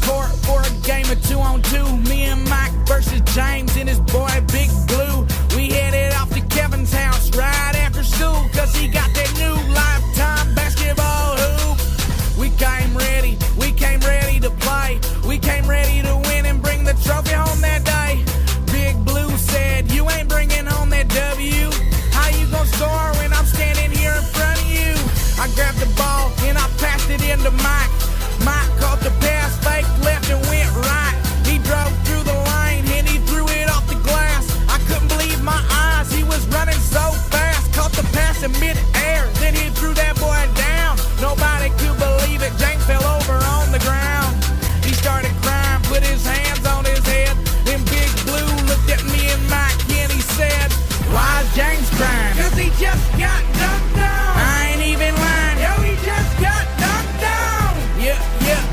Court for a game of 2-on-2. Me and Mike versus James and his boy Big Blue. We headed off to Kevin's house right after school, cause he got that new Lifetime basketball hoop. We came ready to play. We came ready to win and bring the trophy home that day. Big Blue said, you ain't bringing home that W. How you gonna score when I'm standing here in front of you? I grabbed the ball and I passed it into Mike. Mike caught the pass, fake left and went right. He drove through the lane and he threw it off the glass. I couldn't believe my eyes, he was running so fast. Caught the pass in mid-air, then he threw that boy down. Nobody could believe it, James fell over on the ground. He started crying, put his hands on his head. Then Big Blue looked at me and Mike and he said, why is James crying? Cause he just got dunked on. I ain't even lying, yo, he just got dunked on. Yeah,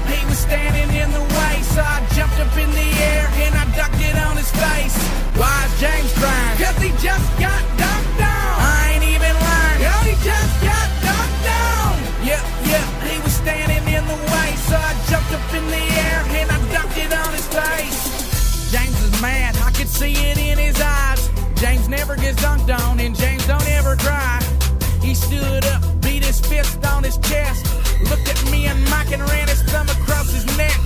he was standing in the way, so I jumped up in the air and I ducked it on his face. Why is James crying? Cause he just got dunked on. I ain't even lying, yo, he just got dunked on. Yeah, he was standing in the way, so I jumped up in the air and I ducked it on his face. James is mad, I could see it in his eyes. James never gets dunked on and James don't ever cry. He stood up, beat his fist on his chest, looked at me and Mike and ran his thumb across his neck.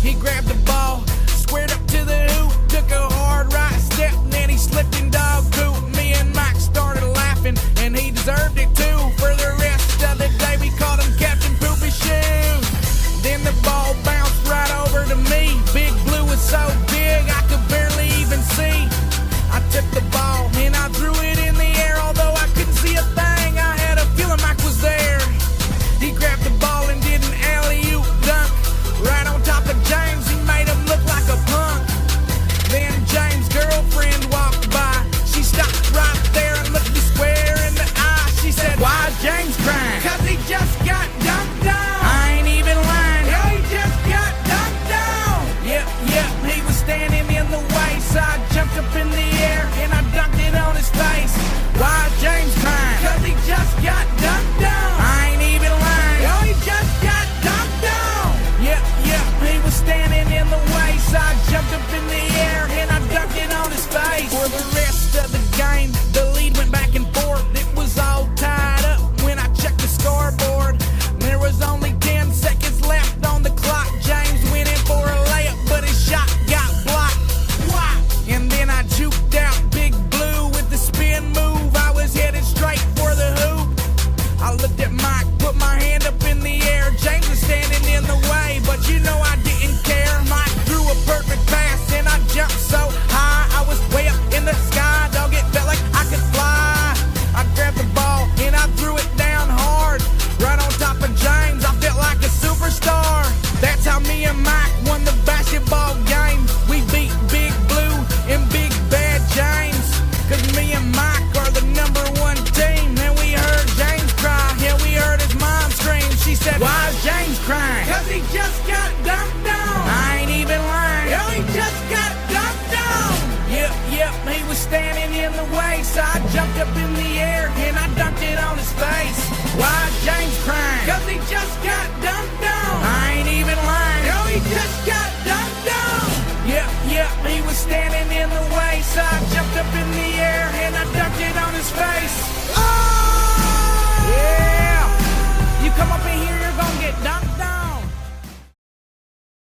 He grabbed the ball, squared up to the hoop, took a hard right step, and then he slipped in dog poop. Me and Mike started laughing, and he deserved it too. For the rest of the day, we called him Captain Poopy Shoes. Then the ball bounced right over to me. Big Blue was so big, I could barely even see. I took the ball, and I threw it in the air, although I couldn't see a thing. I had a feeling Mike was there. He grabbed the ball and did an alley-oop dunk right on top of James. He made him look like a punk. Then James' girlfriend walked by. She stopped right there and looked me square in the eye. She said, why is James